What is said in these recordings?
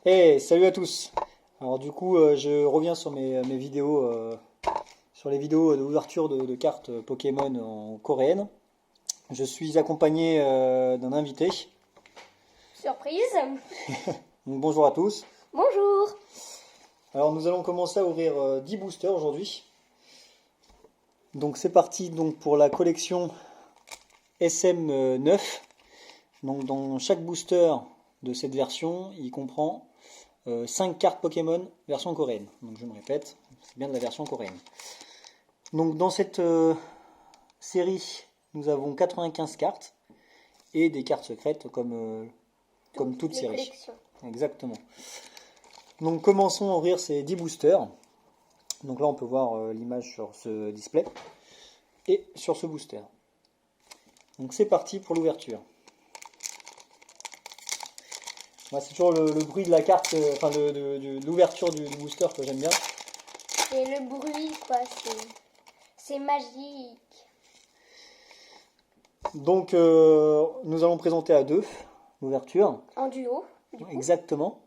Hey, salut à tous. Alors du coup, je reviens sur mes vidéos, sur les vidéos d'ouverture de cartes Pokémon en coréenne. Je suis accompagné d'un invité. Surprise! Donc, bonjour à tous. Bonjour! Alors nous allons commencer à ouvrir 10 boosters aujourd'hui. Donc c'est parti donc pour la collection SM9. Donc dans chaque booster de cette version, il comprend 5 cartes Pokémon version coréenne. Donc je me répète, c'est bien de la version coréenne. Donc dans cette série, nous avons 95 cartes et des cartes secrètes comme toute Les série. collections. Exactement. Donc commençons à ouvrir ces 10 boosters. Donc là on peut voir l'image sur ce display et sur ce booster. Donc c'est parti pour l'ouverture. Moi, c'est toujours le bruit de la carte, enfin de l'ouverture du booster que j'aime bien. Et le bruit, quoi, c'est magique. Donc nous allons présenter à deux l'ouverture. En duo, du coup. Exactement.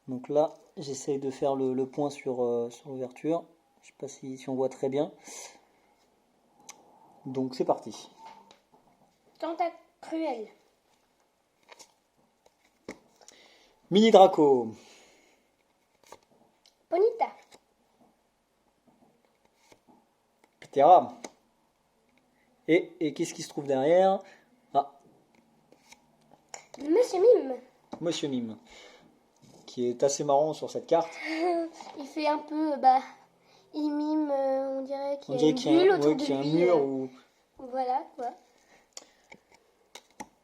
Donc là, j'essaye de faire le point sur l'ouverture. Je ne sais pas si on voit très bien. Donc c'est parti. Tentacruel. Mini Draco. Ponyta. Ptera. Et qu'est-ce qui se trouve derrière? Ah, Monsieur Mime. Monsieur Mime. Qui est assez marrant sur cette carte. Il fait un peu, il mime, on dirait qu'il On y a dirait une qu'il y a, bulle ouais, autour de qu'il y a un lui. mur ou... Voilà, quoi.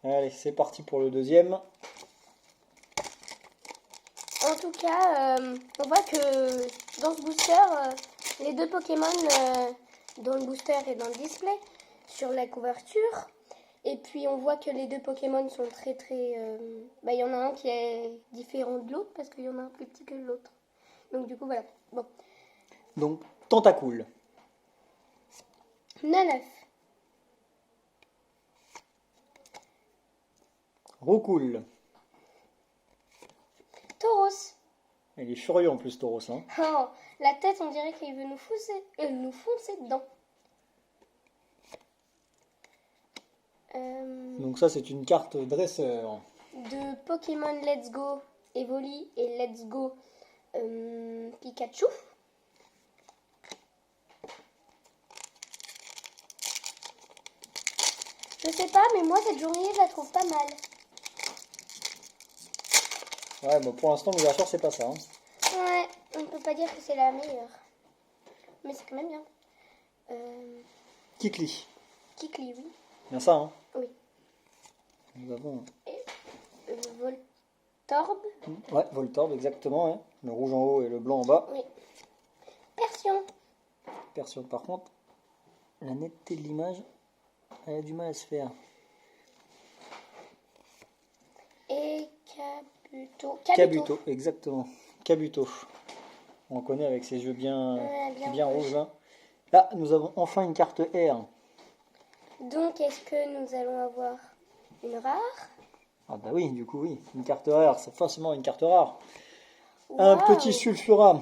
Allez, c'est parti pour le deuxième. En tout cas, on voit que dans ce booster, les deux Pokémon dans le booster et dans le display, sur la couverture, et puis on voit que les deux Pokémon sont très très... il y en a un qui est différent de l'autre parce qu'il y en a un plus petit que l'autre. Donc du coup, voilà. Bon. Donc, Tentacool. Nanef. Roucoule. Tauros. Il est furieux en plus, Tauros. Hein. Oh, la tête, on dirait qu'il veut nous foncer dedans. Donc ça, c'est une carte dresseur. De Pokémon Let's Go Evoli et Let's Go Pikachu. Je sais pas, mais moi cette journée je la trouve pas mal. Ouais, bon, pour l'instant, l'ouverture, c'est pas ça. Hein. Ouais, on peut pas dire que c'est la meilleure. Mais c'est quand même bien. Kikli. Kikli, oui. Bien ça, hein. Oui. Nous avons... Voltorb. Ouais, Voltorb, exactement. Hein. Le rouge en haut et le blanc en bas. Oui. Persion. Persion, par contre, la netteté de l'image, elle a du mal à se faire. Et Kabuto. Kabuto, exactement. Kabuto. On le connaît avec ses yeux bien rouges là. Là, nous avons enfin une carte R. Donc, est-ce que nous allons avoir une rare? Ah bah oui, du coup oui, une carte rare, c'est forcément une carte rare. Wow. Un petit Sulfura.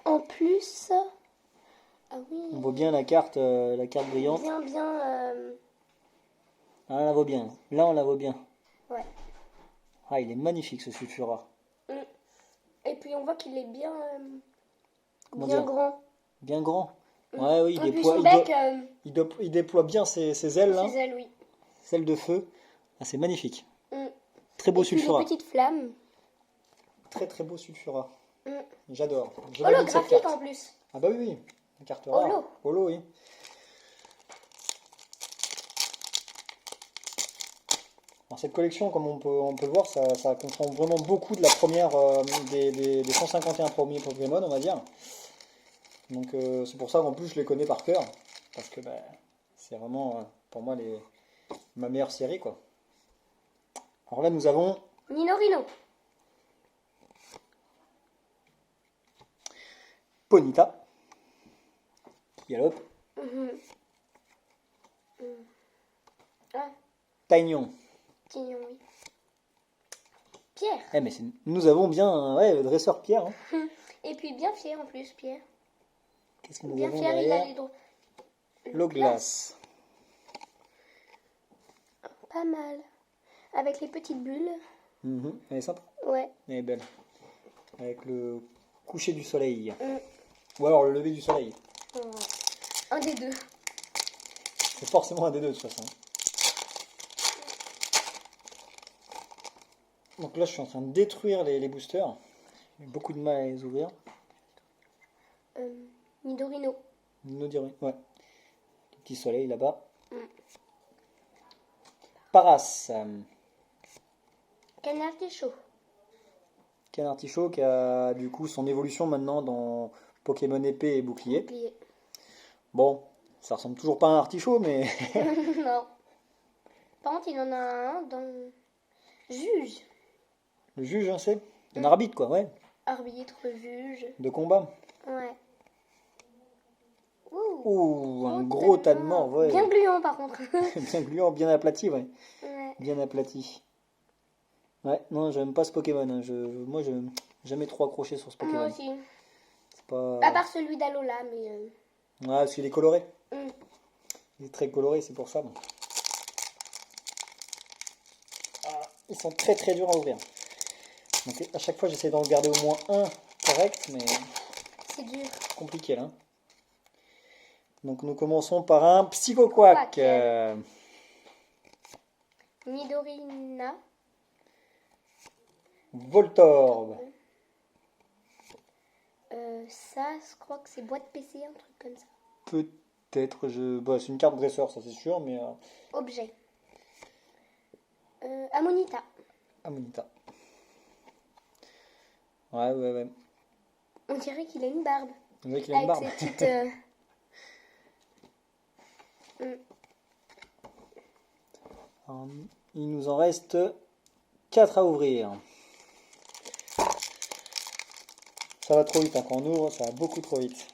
En plus, ah oui. On voit bien la carte brillante. Bien. Ah, on la voit bien. Là, on la voit bien. Ouais. Ah, il est magnifique ce Sulfura. Et puis on voit qu'il est bien, Comment bien dire grand. Bien grand. Ouais, oui, Et puis son bec, il déploie bien ses ailes là. ses ailes, oui. Celles de feu. Ah, c'est magnifique. Très beau Et puis Sulfura. les petites flammes. Très très beau Sulfura. J'adore. Holographique en plus. Ah bah oui, oui. Une carte rare. Holo. Holo, oui. Alors, cette collection, comme on peut le voir, ça comprend vraiment beaucoup de la première des 151 premiers Pokémon, on va dire. Donc c'est pour ça qu'en plus je les connais par cœur. Parce que c'est vraiment pour moi ma meilleure série, quoi. Alors là nous avons Minorino. Ponyta. Galope. Ah, Taignon. Tignon, oui. Pierre. Eh, mais nous avons bien le dresseur Pierre. Hein. Et puis bien fier en plus, Pierre. Qu'est-ce que nous Bien avons fier, il a derrière? les droits. Loglass. Pas mal. Avec les petites bulles. Elle est sympa. Ouais. Elle est belle. Avec le coucher du soleil. Mm. Ou alors le lever du soleil. Un des deux. C'est forcément un des deux de toute façon. Donc là, je suis en train de détruire les boosters. J'ai beaucoup de mal à les ouvrir. Nidorino. Nous dirons, ouais. Le petit soleil là-bas. Mm. Paras. Canard des chaud. Canard Artichaut qui a du coup son évolution maintenant dans Pokémon épée et bouclier. Bouclier. Bon, ça ressemble toujours pas à un artichaut, mais Non. Par contre, il en a un dans Juge. le juge, hein, c'est un arbitre quoi, ouais, Arbitre, juge. de combat. Ouais. Ouh, un gros tas de morts, ouais. Bien gluant par contre. Bien gluant, bien aplati, ouais. Ouais. Bien aplati. Ouais, non, j'aime pas ce Pokémon. Hein. Moi, je n'ai jamais trop accroché sur ce Pokémon. Moi aussi. C'est pas... À part celui d'Alola, mais. Ouais, parce qu'il est coloré. Mm. Il est très coloré, c'est pour ça. Bon. Ah, ils sont très très durs à ouvrir. Donc à chaque fois, j'essaie d'en garder au moins un correct, mais C'est dur. compliqué là. Donc nous commençons par un Psychoquack. Quack. Nidorina. Voltorb. Ça, je crois que c'est boîte PC, un truc comme ça. Peut-être, bah, c'est une carte dresseur, ça c'est sûr, mais Objet. Amonita. Amonita. Ouais. On dirait qu'il a une barbe. On dirait qu'il a une barbe. Avec ses petites. Alors, il nous en reste 4 à ouvrir. Ça va trop vite, hein. Quand on ouvre, ça va beaucoup trop vite.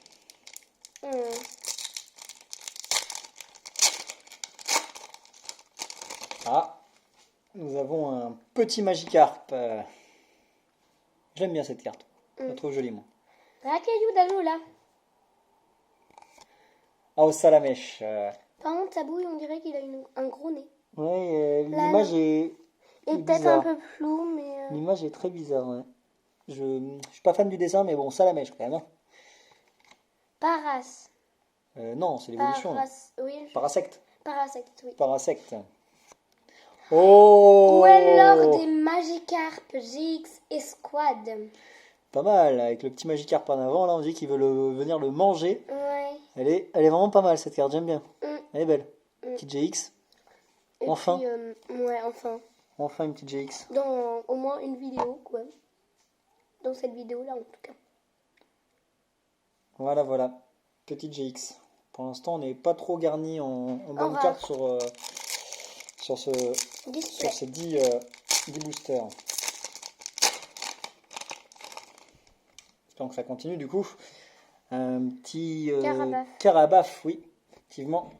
Ah, nous avons un petit Magikarp. J'aime bien cette carte. Je la trouve jolie, moi. Racaillou d'Alola. Ah, au Salamèche. Par contre, sa bouille, on dirait qu'il a un gros nez. Ouais, Là, l'image est Et peut-être bizarre. un peu flou, mais. L'image est très bizarre, ouais. Je suis pas fan du dessin, mais bon, Salamèche quand même. Hein. Paras. Non, c'est l'évolution. là. Oui, Parasect. Parasect, oui. Parasect. Oh! Ou alors des Magikarp GX Esquad. Pas mal, avec le petit Magikarp en avant, là on dit qu'il veut venir le manger. Ouais. Elle est vraiment pas mal cette carte, j'aime bien. Mm. Elle est belle. Mm. Petite GX. Et Enfin. puis, ouais, enfin. Enfin une petite GX. Dans au moins une vidéo, quoi. Dans cette vidéo-là, en tout cas. Voilà. Petite GX. Pour l'instant, on n'est pas trop garni en bonne rare. carte sur Display. ces 10 boosters. Donc ça continue du coup. Un petit Carabaf, oui, effectivement.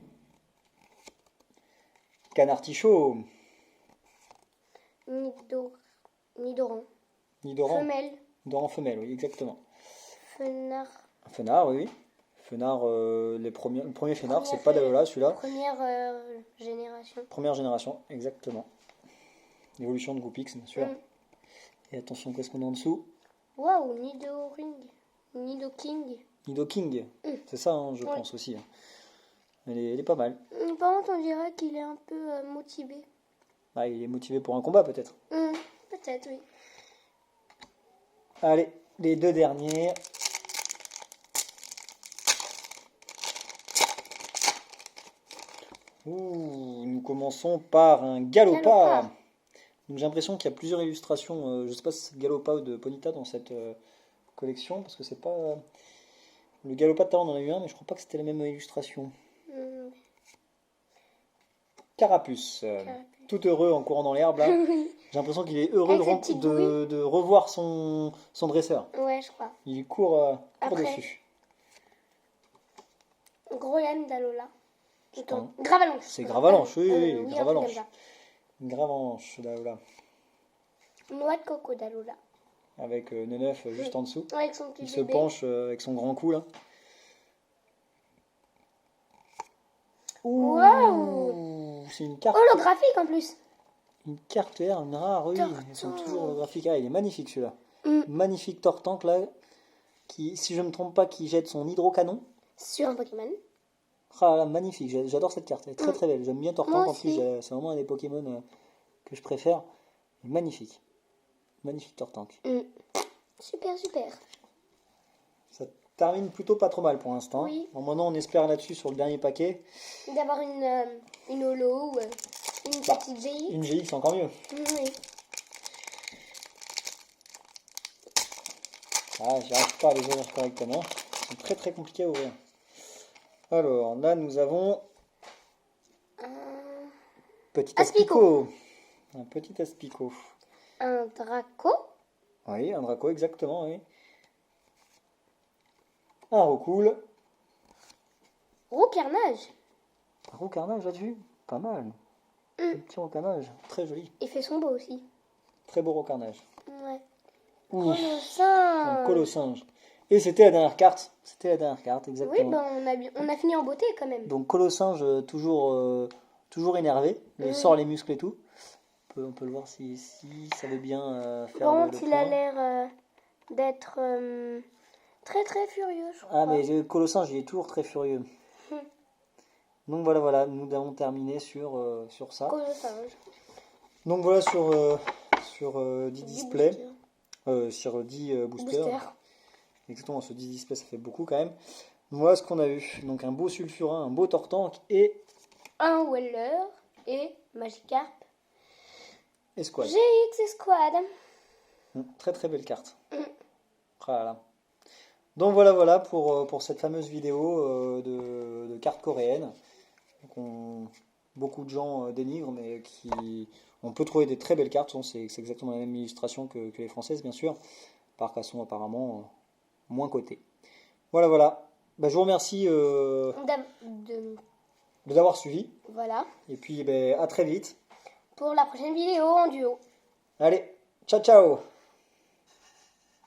Canard Artichaut. Nidoran. Nidoran. Femelle. Nidoran femelle, oui, exactement. Fenard. Un Fenard, oui. Fenard, le premier Fenard, c'est pas d'Alola celui-là. Première génération. Première génération, exactement. L'évolution de Goupix, bien sûr. Et attention, qu'est-ce qu'on a en dessous? Waouh, Nidoking. Nidoking, c'est ça, hein, je pense aussi. Hein. Elle est pas mal. Par contre, on dirait qu'il est un peu motivé. Ah, il est motivé pour un combat, peut-être. Peut-être, oui. Allez, les deux derniers. Ouh, nous commençons par un Galopa. Donc j'ai l'impression qu'il y a plusieurs illustrations. Je ne sais pas si c'est de Galopa ou de Ponyta dans cette collection, parce que c'est pas... Le Galopa de on en a eu un, mais je crois pas que c'était la même illustration. Carapuce. Tout heureux en courant dans l'herbe, là. Oui. J'ai l'impression qu'il est heureux de revoir son dresseur. Ouais, je crois. Il court Après. dessus. Groyan d'Alola. Putain. Gravalanche. C'est Gravalanche, oui, oui, Gravalanche. un truc comme ça. Gravalanche, là. Noix de coco d'Alola. avec Neneuf juste en dessous. Avec son petit Il se bébé. penche avec son grand cou là. Ouh, Waouh! c'est une carte, Holographique en plus. une carte VR, une rare, oui. Tortank. Ils sont toujours holographiques. Ah, il est magnifique celui-là. Mm. Magnifique Tortank là, qui, si je ne me trompe pas, qui jette son hydrocanon. Sur un Pokémon. Ah là, magnifique, j'adore cette carte, elle est très très belle. J'aime bien Tortank Moi en plus, aussi. c'est vraiment un des Pokémon que je préfère. Magnifique. Magnifique Tortank. Mm. Super, super. Ça termine plutôt pas trop mal pour l'instant. Oui. Bon, maintenant on espère là-dessus sur le dernier paquet. D'avoir une holo ou une Bah, petite GI. Une GX, c'est encore mieux. Oui. Ah, j'y arrive pas à les ouvrir correctement. C'est très très compliqué à ouvrir. Alors là nous avons petit Aspico. Un petit Aspico. Un Draco. Oui, un Draco exactement, oui. Un Roucoule. Roucarnage. Un Roucarnage là-dessus. Pas mal. Un petit Roucarnage. Très joli. Il fait son beau aussi. Très beau Roucarnage. Ouais. Ouh, un Colossinge. Colossinge. Et c'était la dernière carte. C'était la dernière carte, Oui, exactement. ben on a fini en beauté quand même. Donc Colossinge toujours énervé. Il sort les muscles et tout. On peut le voir si ça veut bien faire Par le contre, il a point. l'air d'être très très furieux, je crois. Ah, mais le Colossinge, il est toujours très furieux. Donc voilà, nous avons terminé sur ça. Colossinge. Donc voilà sur 10 displays, boosters. sur 10 boosters. Booster. Exactement, ce 10 displays, ça fait beaucoup quand même. Donc voilà ce qu'on a eu. Donc un beau Sulfurin, un beau Tortank et Un Weller et Magikarp. Esquad. GX Squad. Très très belle carte. Ah là là. Donc voilà pour cette fameuse vidéo de cartes coréennes. Donc beaucoup de gens dénigrent, mais on peut trouver des très belles cartes. C'est exactement la même illustration que les françaises, bien sûr, par qu'elles sont apparemment moins cotées. Voilà. Bah, je vous remercie de l'avoir suivi. Voilà. Et puis à très vite. Pour la prochaine vidéo en duo. Allez, ciao ciao!